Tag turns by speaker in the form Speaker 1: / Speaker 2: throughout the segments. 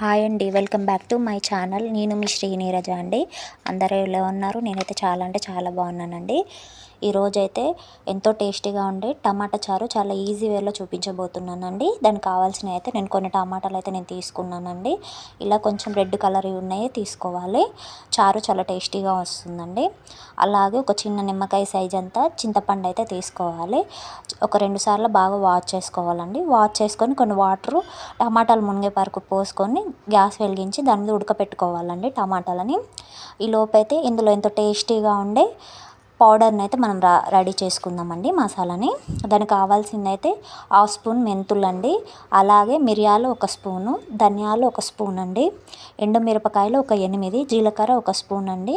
Speaker 1: Hi అండి, welcome back to my channel. నేను మీ శ్రీనీరజ అండి. అందరూ ఎలా ఉన్నారు? నేనైతే చాలా అంటే చాలా బాగున్నానండి. ఈరోజైతే ఎంతో టేస్టీగా ఉండే టమాటా చారు చాలా ఈజీ వేలో చూపించబోతున్నానండి. దానికి కావాల్సినవి అయితే నేను కొన్ని టమాటాలు అయితే నేను తీసుకున్నానండి. ఇలా కొంచెం రెడ్ కలర్ ఉన్నాయి తీసుకోవాలి. చారు చాలా టేస్టీగా వస్తుందండి. అలాగే ఒక చిన్న నిమ్మకాయ సైజ్ అంతా చింతపండు అయితే తీసుకోవాలి. ఒక 2 సార్లు బాగా వాష్ చేసుకోవాలండి. వాష్ చేసుకొని కొన్ని వాటరు టమాటాలు మునిగే వరకు పోసుకొని గ్యాస్ వెలిగించి దాని మీద ఉడకపెట్టుకోవాలండి టమాటాలని. ఈ లోపైతే ఇందులో ఎంతో టేస్టీగా ఉండే పౌడర్ని అయితే మనం రెడీ చేసుకుందామండి, మసాలాని. దానికి కావాల్సింది అయితే 1/2 స్పూన్ మెంతులండి, అలాగే మిరియాలు 1 స్పూను, ధనియాలు 1 స్పూన్ అండి, ఎండుమిరపకాయలు ఒక 8, జీలకర్ర 1 స్పూన్ అండి.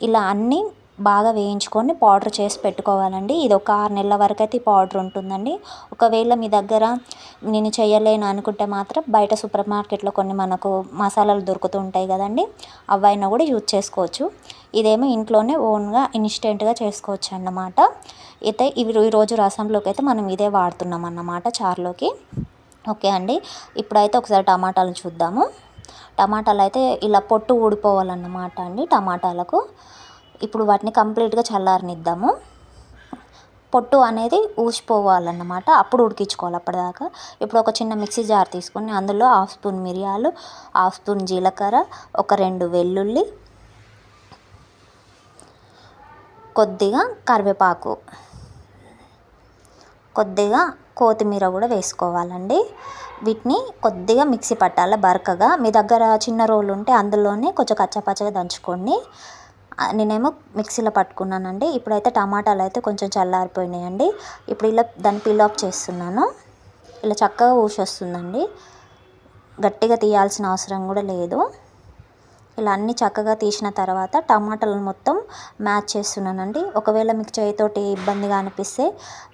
Speaker 1: ఇలా అన్నీ బాగా వేయించుకొని పౌడర్ చేసి పెట్టుకోవాలండి. ఇది ఒక 6 నెలల వరకు అయితే ఈ పౌడర్ ఉంటుందండి. ఒకవేళ మీ దగ్గర నేను చేయలేను అనుకుంటే మాత్రం బయట సూపర్ మార్కెట్లో కొన్ని మనకు మసాలాలు దొరుకుతూ ఉంటాయి కదండి, అవైనా కూడా యూజ్ చేసుకోవచ్చు. ఇదేమో ఇంట్లోనే ఓన్గా ఇన్స్టెంట్గా చేసుకోవచ్చు అన్నమాట. అయితే ఈరోజు రసంలోకి అయితే మనం ఇదే వాడుతున్నాం అన్నమాట, చారులోకి. ఓకే అండి, ఇప్పుడైతే ఒకసారి టమాటాలు చూద్దాము. టమాటాలు అయితే ఇలా పొట్టు ఊడిపోవాలన్నమాట అండి టమాటాలకు. ఇప్పుడు వాటిని కంప్లీట్గా చల్లారనిద్దాము. పొట్టు అనేది ఊసిపోవాలన్నమాట, అప్పుడు ఉడికించుకోవాలి అప్పటిదాకా. ఇప్పుడు ఒక చిన్న మిక్సీ జార్ తీసుకొని అందులో 1/2 స్పూన్ మిరియాలు, 1/2 స్పూన్ జీలకర్ర, ఒక 2 వెల్లుల్లి, కొద్దిగా కరివేపాకు, కొద్దిగా కొత్తిమీర కూడా వేసుకోవాలండి. వీటిని కొద్దిగా మిక్సీ పట్టాలి బరకగా. మీ దగ్గర చిన్న రోలు ఉంటే అందులోనే కొంచెం కచ్చాపచ్చగా దంచుకోండి. నేనేమో మిక్సీలో పట్టుకున్నానండి. ఇప్పుడైతే టమాటాలు అయితే కొంచెం చల్లారిపోయినాయండి. ఇప్పుడు ఇలా దాన్ని పీల్ ఆఫ్ చేస్తున్నాను. ఇలా చక్కగా ఊసొస్తుందండి, గట్టిగా తీయాల్సిన అవసరం కూడా లేదు. ఇలా అన్నీ చక్కగా తీసిన తర్వాత టమాటాలను మొత్తం మ్యాష్ చేస్తున్నానండి. ఒకవేళ మీకు చేయితోటి ఇబ్బందిగా అనిపిస్తే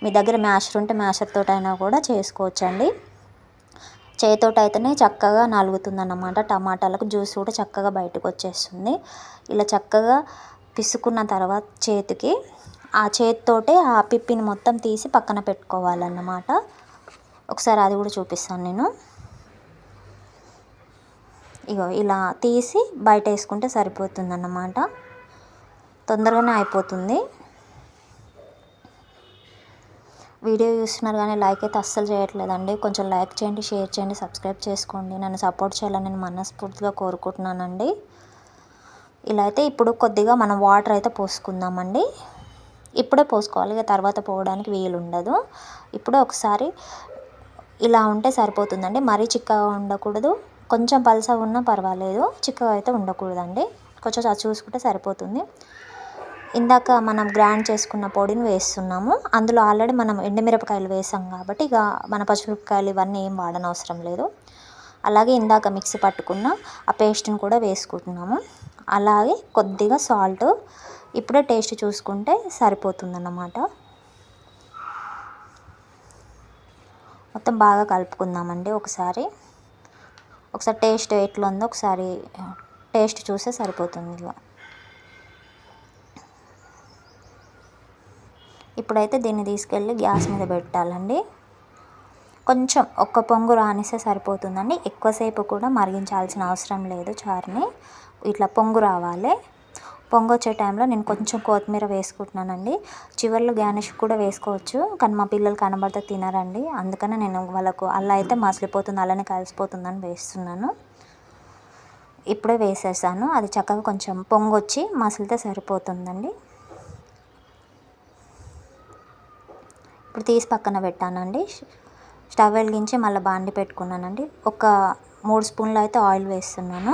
Speaker 1: మీ దగ్గర మ్యాషర్ ఉంటే మ్యాషర్ తోటైనా కూడా చేసుకోవచ్చండి. చేతితోటి అయితేనే చక్కగా నలుగుతుందన్నమాట, టమాటాలకు జ్యూస్ కూడా చక్కగా బయటకు వచ్చేస్తుంది. ఇలా చక్కగా పిసుకున్న తర్వాత చేతికి ఆ చేతితోటే ఆ పిప్పిని మొత్తం తీసి పక్కన పెట్టుకోవాలన్నమాట. ఒకసారి అది కూడా చూపిస్తాను నేను. ఇగో ఇలా తీసి బయట వేసుకుంటే సరిపోతుందన్నమాట, తొందరగానే అయిపోతుంది. వీడియో చూస్తున్నారు కానీ లైక్ అయితే అస్సలు చేయట్లేదండి. కొంచెం లైక్ చేయండి, షేర్ చేయండి, సబ్స్క్రైబ్ చేసుకోండి. నన్ను సపోర్ట్ చేయాలని నేను మనస్ఫూర్తిగా కోరుకుంటున్నానండి. ఇలా అయితే ఇప్పుడు కొద్దిగా మనం వాటర్ అయితే పోసుకుందామండి. ఇప్పుడే పోసుకోవాలి, ఇక తర్వాత పోవడానికి వీలు ఉండదు. ఇప్పుడు ఒకసారి ఇలా ఉంటే సరిపోతుందండి. మరీ చిక్కగా ఉండకూడదు, కొంచెం పలసగా ఉన్నా పర్వాలేదు, చిక్కగా అయితే ఉండకూడదండి. కొంచెం అది చూసుకుంటే సరిపోతుంది. ఇందాక మనం గ్రైండ్ చేసుకున్న పొడిని వేస్తున్నాము. అందులో ఆల్రెడీ మనం ఎండుమిరపకాయలు వేసాం కాబట్టి ఇక మన పచ్చిమిరపకాయలు ఇవన్నీ ఏం వాడనవసరం లేదు. అలాగే ఇందాక మిక్సీ పట్టుకున్న ఆ పేస్ట్ని కూడా వేసుకుంటున్నాము. అలాగే కొద్దిగా సాల్ట్ ఇప్పుడే టేస్ట్ చూసుకుంటే సరిపోతుందన్నమాట. మొత్తం బాగా కలుపుకుందామండి. ఒకసారి టేస్ట్ ఎట్లా ఉందో ఒకసారి టేస్ట్ చూస్తే సరిపోతుంది. ఇలా ఇప్పుడైతే దీన్ని తీసుకెళ్ళి గ్యాస్ మీద పెట్టాలండి. కొంచెం ఒక్క పొంగు రానిస్తే సరిపోతుందండి. ఎక్కువసేపు కూడా మరిగించాల్సిన అవసరం లేదు చారుని. ఇట్లా పొంగు రావాలి. పొంగు వచ్చే టైంలో నేను కొంచెం కొత్తిమీర వేసుకుంటున్నానండి. చివర్లో గార్నిష్ కూడా వేసుకోవచ్చు, కానీ మా పిల్లలు కనబడితే తినరండి. అందుకనే నేను వాళ్ళకు అలా అయితే మసిలిపోతుంది, అలానే కలిసిపోతుందని వేస్తున్నాను. ఇప్పుడే వేసేసాను. అది చక్కగా కొంచెం పొంగు వచ్చి మసిలితే సరిపోతుందండి. ఇప్పుడు తీసి పక్కన పెట్టానండి. స్టవ్ వెలిగించి మళ్ళీ బాండి పెట్టుకున్నానండి. ఒక 3 స్పూన్లు అయితే ఆయిల్ వేస్తున్నాను.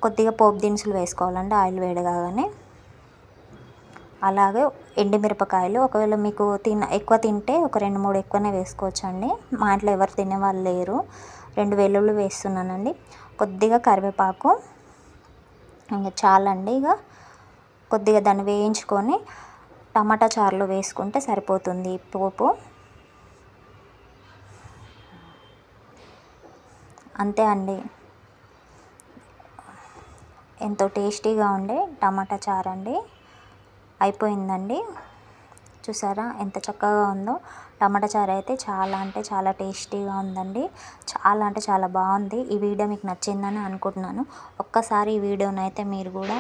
Speaker 1: కొద్దిగా పోపు దినుసులు వేసుకోవాలండి ఆయిల్ వేడగానే. అలాగే ఎండుమిరపకాయలు, ఒకవేళ మీకు ఎక్కువ తింటే ఒక 2-3 ఎక్కువనే వేసుకోవచ్చండి. మా ఇంట్లో ఎవరు తినేవాళ్ళు లేరు. 2 వెల్లుల్లి వేస్తున్నానండి. కొద్దిగా కరివేపాకు, ఇంకా చాలండి. ఇక కొద్దిగా దాన్ని వేయించుకొని టమాటా చారులో వేసుకుంటే సరిపోతుంది పోపు. అంతే అండి, ఎంతో టేస్టీగా ఉండే టమాటా చారు అండి. అయిపోయిందండి, చూసారా ఎంత చక్కగా ఉందో. టమాటా చారు అయితే చాలా అంటే చాలా టేస్టీగా ఉందండి. చాలా అంటే చాలా బాగుంది. ఈ వీడియో మీకు నచ్చిందని అనుకుంటున్నాను. ఒక్కసారి ఈ వీడియోని అయితే మీరు కూడా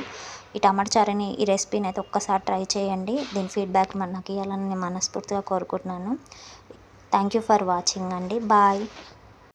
Speaker 1: ఈ టమాటా చారుని ఈ రెసిపీని అయితే ఒక్కసారి ట్రై చేయండి. దీని ఫీడ్బ్యాక్ నాకు ఇవ్వాలని నేను మనస్ఫూర్తిగా కోరుకుంటున్నాను. థ్యాంక్ యూ ఫర్ వాచింగ్ అండి. బాయ్.